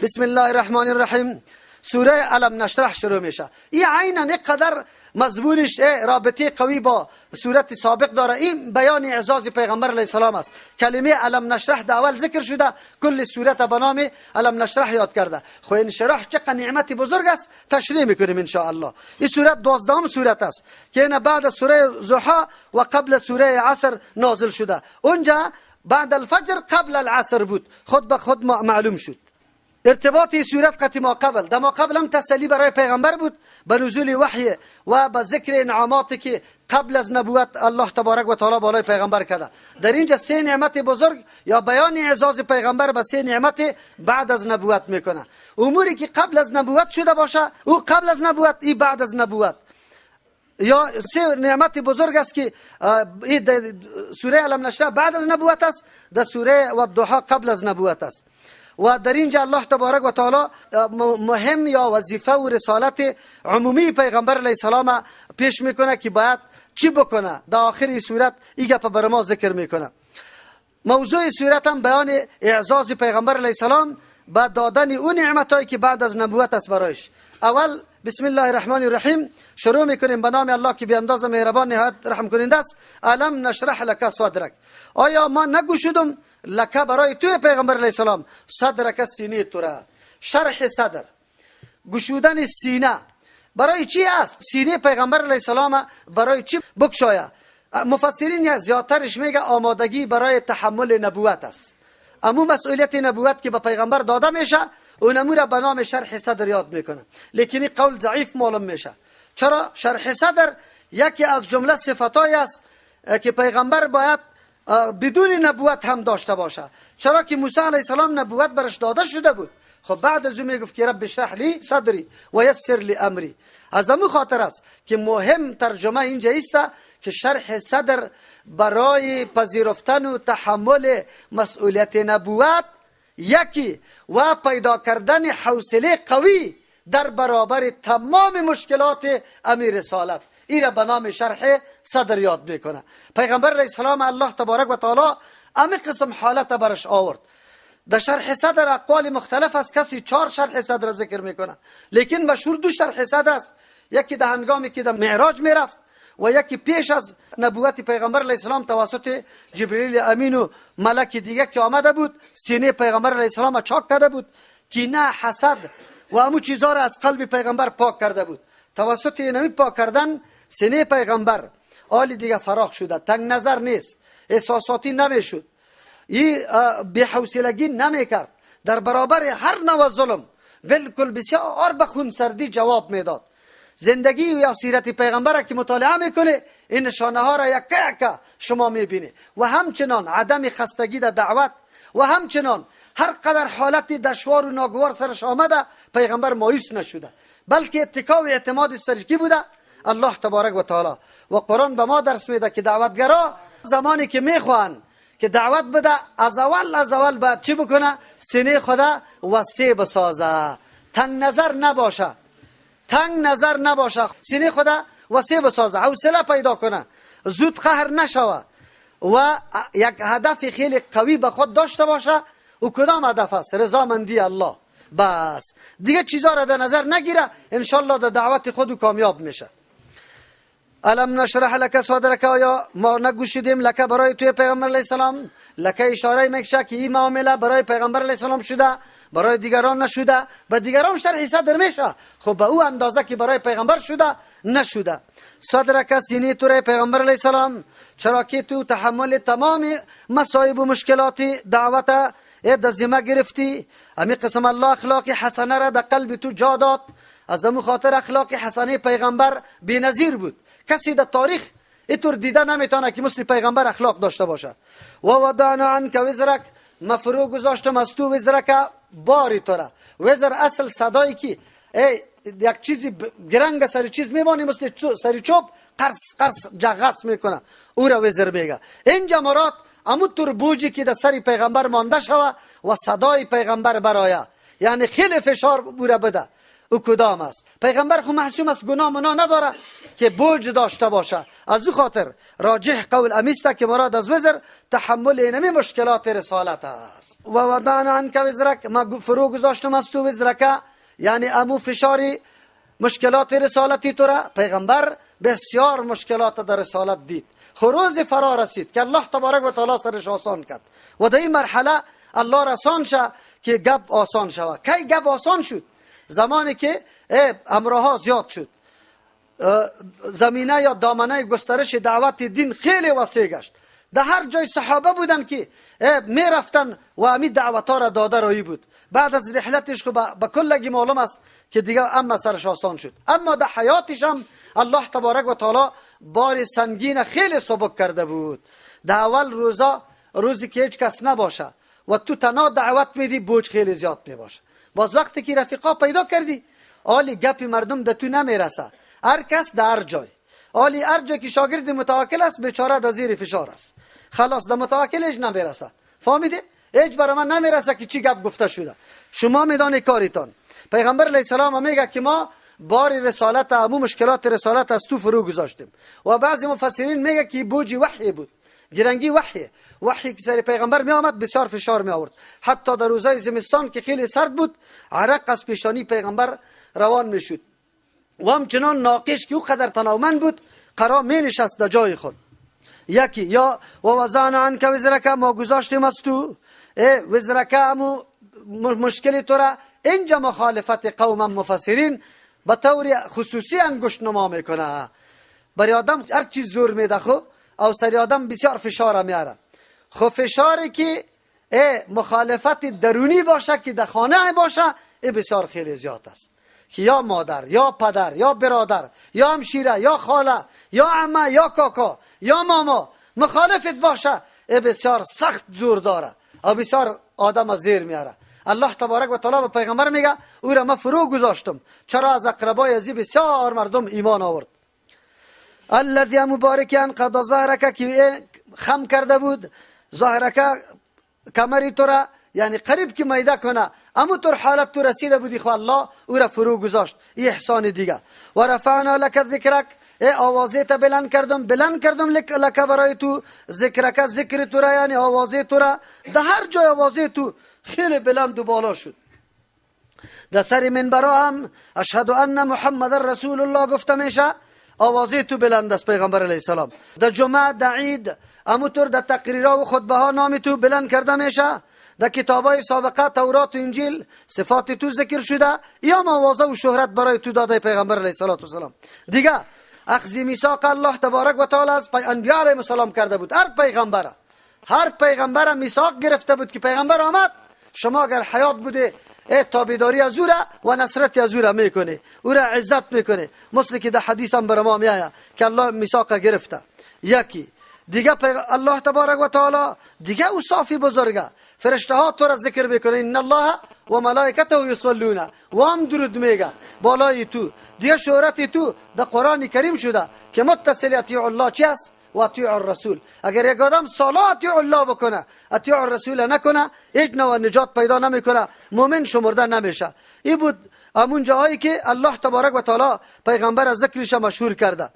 بسم الله الرحمن الرحیم. سوره علم نشرح شروع میشه. این عینا اینقدر مضمونش رابطه قوی با سورت سابق داره. این بیان اعزاز پیغمبر علیه السلام است. کلمه علم نشرح در اول ذکر شده، کل سورت به نام علم نشرح یاد کرده. خو انشراح چقدر نعمت بزرگ است تشریح میکنیم ان شاء الله. این سورت 12ام سورت است که این بعد سوره ضحی و قبل سوره عصر نازل شده. اونجا بعد الفجر قبل العصر بود، خود به خود معلوم شد. ارتباط سورت قط ما قبل، در ما قبل هم تسلی برای پیغمبر بود به نزول وحی و به ذکر انعاماتی که قبل از نبوت الله تبارک و تعالی بالای پیغمبر کرده. در اینجا سه نعمت بزرگ یا بیان اعزاز پیغمبر به سه نعمت بعد از نبوت میکنه. اموری که قبل از نبوت شده باشه او قبل از نبوت، ای بعد از نبوت. یا سه نعمت بزرگ است که سوره علم نشرح بعد از نبوت است، در سوره والضحی قبل از نبوت است. و در اینجا الله تبارک و تعالی مهم یا وظیفه و رسالت عمومی پیغمبر علیه السلام پیش میکنه که باید چی بکنه. در آخر سورت این گپ بر ما ذکر میکنه. موضوع سورت هم بیان اعزاز پیغمبر علیه السلام با دادن اون نعمتایی که بعد از نبوت است برایش. اول بسم الله الرحمن الرحیم شروع میکنیم به نام الله که بی اندازه مهربان نهایت رحم کننده است. علم نشرح لک صدرک، آیا ما نگشودم لک برای توی پیغمبر علیه السلام صدرک سینه تو را. شرح صدر، گشودن سینه برای چی است؟ سینه پیغمبر علیه السلام برای چی بگشاید؟ مفسرین یا زیادترش میگه آمادگی برای تحمل نبوت است. اما مسئولیت نبوت که به پیغمبر داده میشه اون امور به نام شرح صدر یاد میکنه، لیکن این قول ضعیف معلوم میشه. چرا؟ شرح صدر یکی از جمله صفاتایی است که پیغمبر باید بدون نبوت هم داشته باشه. چرا که موسی علیه السلام نبوت برش داده شده بود. خب بعد از اون میگفت که رب اشرح لی صدری و یسر لی امری. از همون خاطر است که مهم ترجمه اینجا است که شرح صدر برای پذیرفتن و تحمل مسئولیت نبوت یکی و پیدا کردن حوصله قوی در برابر تمام مشکلات امیر رسالت، این را به نام شرح صدر یاد میکنه. پیغمبر علیه السلام الله تبارک و تعالی امی قسم حالت برش آورد. در شرح صدر اقوال مختلف است، کسی 4 شرح صدر ذکر میکنه، لیکن مشهور 2 شرح صدر است. یکی در هنگامی که در معراج میرفت و یکی پیش از نبوت پیغمبر علیه السلام توسط جبرئیل امین و ملک دیگه که آمده بود، سینه پیغمبر علیه السلام چاک کرده بود، کینه، حسد و همو چیزها را از قلب پیغمبر پاک کرده بود. توسط اینمی پاک کردن سینه پیغمبر حال دیگه فراخ شده، تنگ نظر نیست، احساساتی نمیشد، این بی‌حوصلگی نمیکرد، در برابر هر نوع ظلم بالکل بسیار به خونسردی جواب میداد. زندگی یا سیرت پیغمبر که مطالعه میکنه این نشانه ها را یک شما میبینه. و همچنان عدم خستگی در دعوت و همچنان هر قدر حالت دشوار و ناگوار سرش آمده پیغمبر مایوس نشده، بلکه اتکا و اعتماد سرش کی بوده؟ الله تبارک و تعالی. و قرآن به ما درس میده که دعوتگرا زمانی که میخوان که دعوت بده از اول باید چی بکنه؟ سینه خدا وسیع بسازه، تنگ نظر نباشه، سینه خدا وسیع بسازه، حوصله پیدا کنه، زود قهر نشوه و یک هدف خیلی قوی به خود داشته باشه. و کدام هدف است؟ رضامندی الله. بس دیگه چیزا را در نظر نگیره، انشالله در دعوت خود کامیاب میشه. الم نشرح لک صدرک، آیا ما نگوشیدیم لک برای توی پیغمبر علیه السلام؟ لک اشاره میکشه که این معامله برای پیغمبر علیه السلام شده، برای دیگران نشده. به دیگران شرح صدر میشه، خب به او اندازه که برای پیغمبر شده نشده. صدرک سینه تو پیغمبر علیه السلام، چرا که تو تحمل تمام مصائب و مشکلات دعوت در ذمه گرفتی. امی قسم الله اخلاق حسنه را در قلب تو جا داد. از همون خاطر اخلاق حسنه پیغمبر بی‌نظیر بود، کسی در تاریخ اینطور دیده نمیتونه که مثل پیغمبر اخلاق داشته باشه. و وضعنا عنک وزرک، مفروغ گذاشتم از تو وزرک، باری تو را. وزر اصل صدایی که یک چیزی گرنگ سر چیز میمانی مثل سری چوب قرص جغس میکنه، او را وزر میگه. اینجا مراد همونطور بوجی که در سری پیغمبر مانده شوه و صدای پیغمبر برایه، یعنی خیلی فشار بوده بده. او کدام است؟ پیغمبر خو معصوم است، گناه منا نداره که بوج داشته باشه. از او خاطر راجح قول امیسته که مراد از وزر تحمل اینمی مشکلات رسالت است. و وضعنا عنک وزرک، ما فرو گذاشتم از تو وزرک، یعنی امو فشاری مشکلات رسالتی تو را. پیغمبر بسیار مشکلات در رسالت دید، خروز فرا رسید که الله تبارک و تعالی سرش آسان کرد و در این مرحله الله رسان شه که گپ آسان شود. کی گپ آسان شد؟ زمانی که امرها زیاد شد، زمینه یا دامنه گسترش دعوت دین خیلی وسیع گشت. در هر جای صحابه بودن که می رفتن و امی دعوت ها را داده رایی بود. بعد از رحلتش به کلگی معلوم است که دیگه اما سرش آسان شد. اما در حیاتش هم الله تبارک و تعالی بار سنگین خیلی سبک کرده بود. در اول روزی که هیچ کس نباشه و تو تنها دعوت میدی، بوج خیلی زیاد میباشه. باز وقتی که رفیقا پیدا کردی، آلی گپی مردم در تو نمیرسه، هر کس در هر جای، آلی هر جای که شاگرد متوکل است بیچاره در زیر فشار است، خلاص در متوکلش نمیرسه. فهمیده؟ هیچ برای من نمیرسه که چی گپ گفته شده. شما میدانی کاریتان. پیغمبر علیه السلام میگه که ما بار رسالت، همون مشکلات رسالت از تو فرو گذاشتیم. و بعضی مفسرین میگه که بوجی وحی بود، گرنگی وحی که سر پیغمبر می آمد بسیار فشار می آورد. حتی در روزهای زمستان که خیلی سرد بود، عرق از پیشانی پیغمبر روان می شد و همچنان ناقش که او قدر تناومند بود قرار می نشست در جای خود. یکی یا و وضعنا عنک وزرک، ما گذاشتیم از تو وزرک، همو مشکل تو را. اینجا مخالفت قوم مفسرین به طور خصوصی انگشت نما میکنه. برای آدم هر چیز زور میده خو او سری آدم بسیار فشار میاره. خو فشاری که مخالفت درونی باشه که در خانه باشه، این بسیار خیلی زیاد است. که یا مادر یا پدر یا برادر یا همشیره یا خاله یا عمه یا کاکا یا ماما مخالفت باشه، این بسیار سخت زور داره او بسیار آدم از زیر میاره. الله تبارک و تعالی به پیغمبر میگه او را من فرو گذاشتم، چرا از اقربای ازی بسیار مردم ایمان آورد. الذی مبارک انقض ظهرک، که خم کرده بود ظهرک کمری تو را، یعنی قریب که میده کنه، اما طور حالت تو رسیده بودی خو الله او را فرو گذاشت. این احسان دیگه. و رفعنا لک ذکرک، آوازه تا بلند کردم لک برای تو ذکرک، ذکر تو را یعنی آوازه تو را، در هر جای آوازه تو خیلی بلند و بالا شد. در سر منبر هم اشهد ان محمد رسول الله گفته میشه، آوازه تو بلند است پیغمبر علیه السلام. در جمعه، در عید، اموتور در تقریرها و خطبه ها نام تو بلند کرده میشه. در کتابای سابقه تورات و انجیل صفات تو ذکر شده، یا آوازه و شهرت برای تو داده پیغمبر علیه السلام. دیگه اخذ میثاق الله تبارک و تعالی از انبیاء علیهم السلام کرده بود. هر پیغمبر میثاق گرفته بود که پیغمبر آمد، شما اگر حیات بوده تابعداری از او را و نصرت از او را میکنه، او را عزت میکنه، مثل که در حدیث هم بر ما میآید که الله میثاق گرفته. یکی دیگه الله تبارک و تعالی دیگه او صافی بزرگه، فرشته ها تو را ذکر میکنه، ان الله و ملائکته یصلون، و هم درود میگه بالای تو. دیگه شهرت تو در قرآن کریم شده که متصل اطیع الله چی است و اطیع الرسول. اگر یک آدم سالا اطیع الله بکنه، اطیع الرسول نکنه، هیچ نوع نجات پیدا نمیکنه، مؤمن شمرده نمیشه. این بود همون جایی که الله تبارک و تعالی پیغمبر از ذکرش مشهور کرده،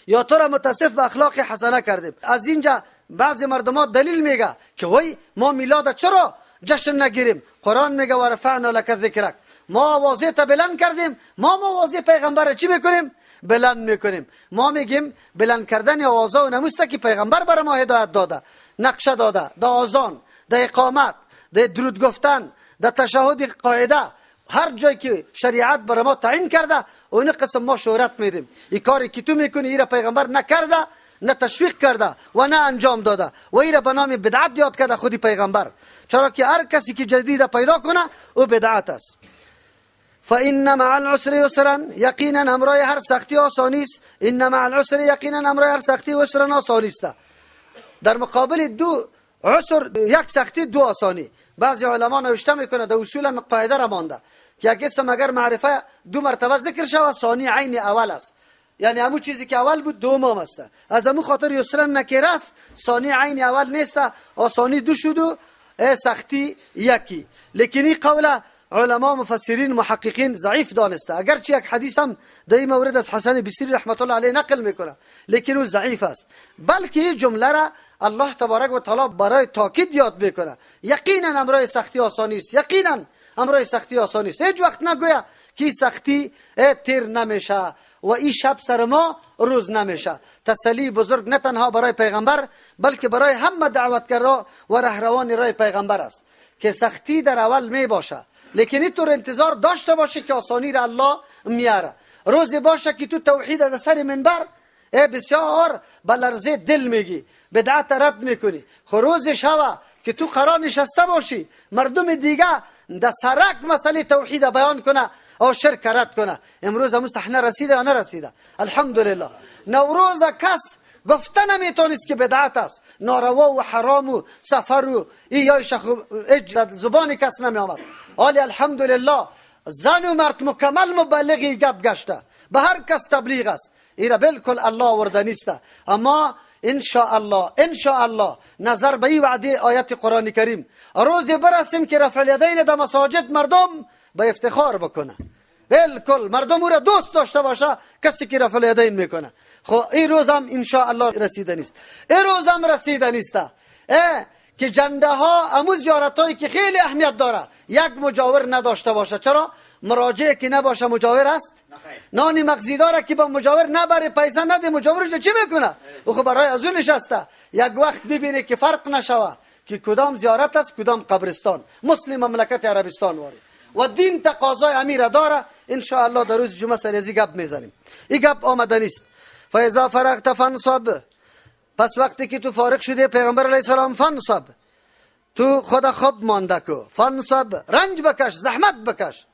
یا تو را متصف به اخلاق حسنه کردیم. از اینجا بعضی مردم دلیل میگه که وای ما میلاد چرا جشن نگیریم؟ قرآن میگه و رفعنا لک ذکرک، ما آوازه تا بلند کردیم. ما آوازه پیغمبر چی میکنیم؟ بلند میکنیم. ما میگیم بلند کردن آوازه و نموسته که پیغمبر برای ما هدایت داده، نقشه داده، در آذان، در اقامت، در درود گفتن، در تشهد قاعده، هر جایی که شریعت برای ما تعیین کرده اون قسم ما شهرت میدیم. این کاری که تو میکنی ایره پیغمبر نکرده، نه تشویق کرده و نه انجام داده، و ایره به نام بدعت یاد کرده خودی پیغمبر. چرا که هر کسی که جدید پیدا کنه او بدعت است. فإن مع العسر يسرا، یقینا همراه هر سختی آسانی است. ان مع العسر، یقینا همراه هر سختی یسرا آسانی است. در مقابل دو عسر یک سختی دو آسانی. بعضی علما نوشته میکنه در اصول قاعده را مانده که یک اسم اگر معرفه دو مرتبه ذکر شود، ثانی عین اول است، یعنی همون چیزی که اول بود دوم است. از همون خاطر یسرا نکره است، ثانی عین اول نیست، آسانی دو شد و سختی یکی. لیکن این قوله علما مفسرین محققین ضعیف دانسته، اگرچه یک حدیث هم در این مورد از حسن بصری رحمت الله علیه نقل میکنه لیکن او ضعیف است. بلکه این جمله را الله تبارک و تعالی برای تاکید یاد میکنه. یقینا امرای سختی آسانی است، یقینا امرای سختی آسانی است. هیچ وقت نگویا که سختی تیر نمیشه و این شب سر ما روز نمیشه. تسلی بزرگ نه تنها برای پیغمبر بلکه برای همه دعوتگرا و رهروان راه پیغمبر است که سختی در اول می باشه، لیکن اینطور انتظار داشته باشه که آسانی را الله میاره. روزی باشه که تو توحید در سر منبر بسیار بلرزه دل میگی، بدعت رد میکنی. روزی شوه که تو قرار نشسته باشی مردم دیگه در سرک مسئله توحید بیان کنه او شرک رد کنه. امروز همون صحنه رسیده یا نرسیده؟ الحمدلله. نوروز کس گفته نمیتونست که بدعت است، ناروا و حرام و سفر و یا زبان کس نمی آمد. حالی الحمدلله زن و مرد مکمل مبلغی گپ گشته، به هر کس تبلیغ است. ایرا بالکل الله آورده نیست. اما ان شاء الله نظر به این وعده آیت قرآن کریم روزی برسیم که رفع الیدین در مساجد مردم به افتخار بکنه. بالکل مردم او را دوست داشته باشه کسی که رفع الیدین میکنه. خب این روز هم ان شاء الله رسیده نیست. این روز هم رسیده نیست که جنده ها امو زیارت هایی که خیلی اهمیت داره یک مجاور نداشته باشه. چرا؟ مراجعه که نباشه مجاور است؟ نانی مغزی داره که با مجاور نبره پیسه نده مجاورش چی میکنه؟ او خب برای از اون نشسته. یک وقت ببینه که فرق نشوه که کدام زیارت است کدام قبرستان. مسلم مملکت عربستان واری و دین تقاضای امیر داره. ان شاء الله در روز جمعه سر ازی گپ میزنیم. این گپ آمده نیست. فاذا فرغت فانصب، پس وقتی که تو فارغ شده پیغمبر علیه السلام فانصب، تو خدا خوب مانده کو، فانصب رنج بکش زحمت بکش.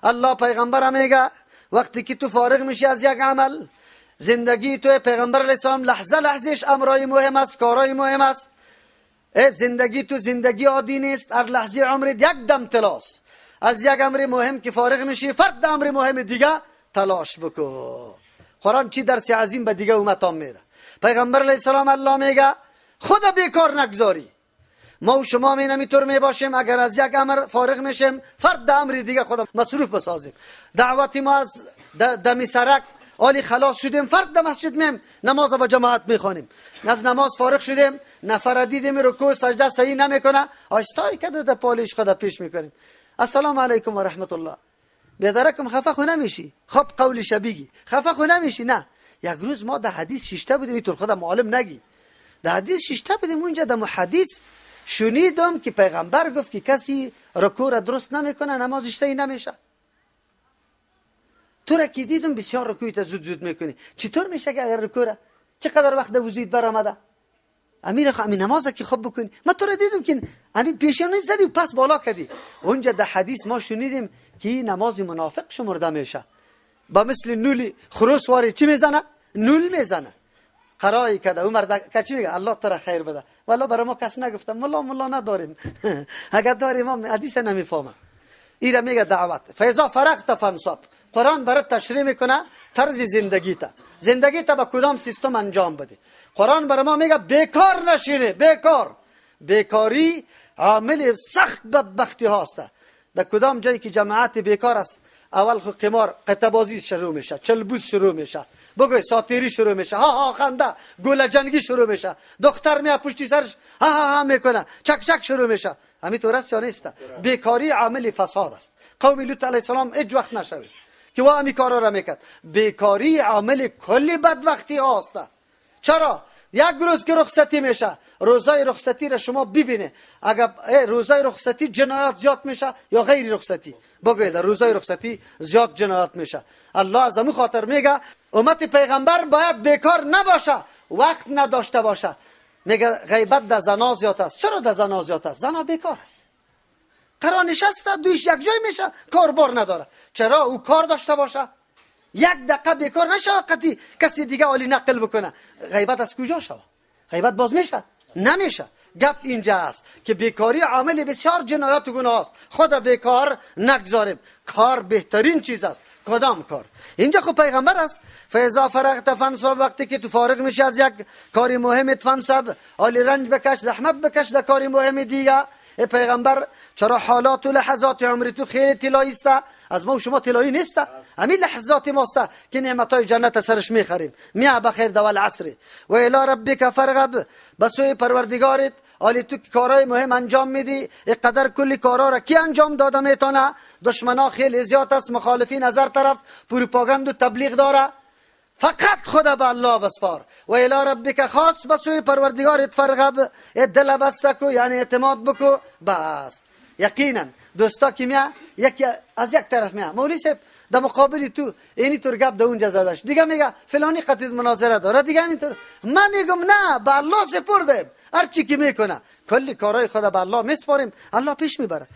الله پیغمبر میگه وقتی که تو فارغ میشی از یک عمل، زندگی تو پیغمبر علیه السلام لحظه لحظهش امرای مهم است، کارای مهم است. زندگی تو زندگی عادی نیست، هر لحظه عمرت یک دم تلاش. از یک امر مهم که فارغ میشی فرد امر مهم دیگه تلاش بکو. قرآن چی درس عظیم به دیگه امتام میده. پیغمبر علیه السلام الله میگه خدا بیکار نگذاری. ما و شما می نمیطور می باشیم اگر از یک امر فارغ میشیم فرد امر دیگه خدا مصروف بسازیم. دعوتی ما از دمی سرک آلی خلاص شدیم فرد مسجد میم نماز با جماعت میخوانیم. از نماز فارغ شدیم نفر دیدیم رکوع سجده صحیح نمیکنه آیستایی که در پالیش خدا پیش میکنیم. السلام علیکم و رحمت الله. بیادرکم خفه خو نمیشی؟ خب قولش بگی خفه خو نمیشی؟ نه. یک روز ما در حدیث شیشته بودیم اینطور خدا معلم نگی. در حدیث شیشته بودیم اونجا در حدیث شنیدم که پیغمبر گفت که کسی رکوع را درست نمیکنه نمازش صحیح نمیشه. تو را که دیدم بسیار رکوعت زود میکنی، چطور میشه که اگر رکوع را چقدر وقت وضویت برآمده امیر نماز که خوب بکنی؟ ما تو را دیدم که امیر پیشانی زدی و پس بالا کردی. اونجا در حدیث ما شنیدیم که نماز منافق شمرده میشه. با مثل نولی خروس واری چی میزنه؟ نول میزنه. قرایی کده عمر که چی میگه؟ الله تو را خیر بده. والا برای ما کس نگفتم ملا نداریم. اگر داریم ما حدیث نمیفهمم. ایرا میگه دعوت فاذا فرغت فانصب. قرآن برات تشریح میکنه طرز زندگی تا با کدام سیستم انجام بده. قرآن برای ما میگه بیکار نشینه. بیکاری عامل سخت بدبختی هاست. در کدام جایی که جماعت بیکار است اول خو قمار قطبازی شروع میشه، چلبوز شروع میشه، بگوی ساتیری شروع میشه، ها خنده گل جنگی شروع میشه، دختر میاد پشتی سرش ها میکنه، چک شروع میشه. همین طور است یا نیست؟ بیکاری عامل فساد است. قوم لوط علیه السلام هیچ وقت نشوید که وا همی کارا را میکرد. بیکاری عامل کلی بدبختی هاست. چرا؟ یک روز که رخصتی میشه، روزای رخصتی را شما ببینه، اگر روزای رخصتی جنایات زیاد میشه یا غیر رخصتی؟ بگوید روزای رخصتی زیاد جنایات میشه. الله از همون خاطر میگه امت پیغمبر باید بیکار نباشه، وقت نداشته باشه. میگه غیبت در زنا زیاد است. چرا در زنا زیاد است؟ زنا بیکار است، قرار نشسته دویش یک جای میشه، کاربار نداره. چرا؟ او کار داشته باشه، یک دقیقه بیکار نشه وقتی کسی دیگه عالی نقل بکنه. غیبت از کجا شود؟ غیبت باز میشه؟ نمیشه. گپ اینجا است که بیکاری عامل بسیار جنایات و گناه است. خدا بیکار نگذاریم. کار بهترین چیز است. کدام کار؟ اینجا خب پیغمبر است. فاذا فرغت فانصب، وقتی که تو فارغ میشی از یک کاری مهم فانصب، عالی رنج بکش زحمت بکش در کاری مهم دیگه. ای پیغمبر چرا حالات و لحظات عمر تو خیلی طلایی است؟ از ما و شما طلایی نیست؟ همین لحظات ماست که نعمتای جنت سرش میخریم. میا بخیر دو العصر و الی ربک فرغب، بسوی پروردگارت حالی تو کارهای مهم انجام میدی. اینقدر کلی کارا را کی انجام داده میتونه؟ دشمنا خیلی زیاد است، مخالفین از هر طرف پروپاگاند و تبلیغ داره. فقط خدا به الله بسپار. و الی ربک، خاص بسوی پروردگارت فرغب، دل بسته کو، یعنی اعتماد بکو. بس یقینا دوستا کی میا یکی از یک طرف میا مولوی صاحب در مقابل تو اینی طور گپ در اونجا زدش، دیگه میگه فلانی قضیه مناظره داره، دیگه همینطور. من میگم نه، به الله سپردیم، هر چی که میکنه کلی کارهای خدا به الله میسپاریم، الله پیش میبره.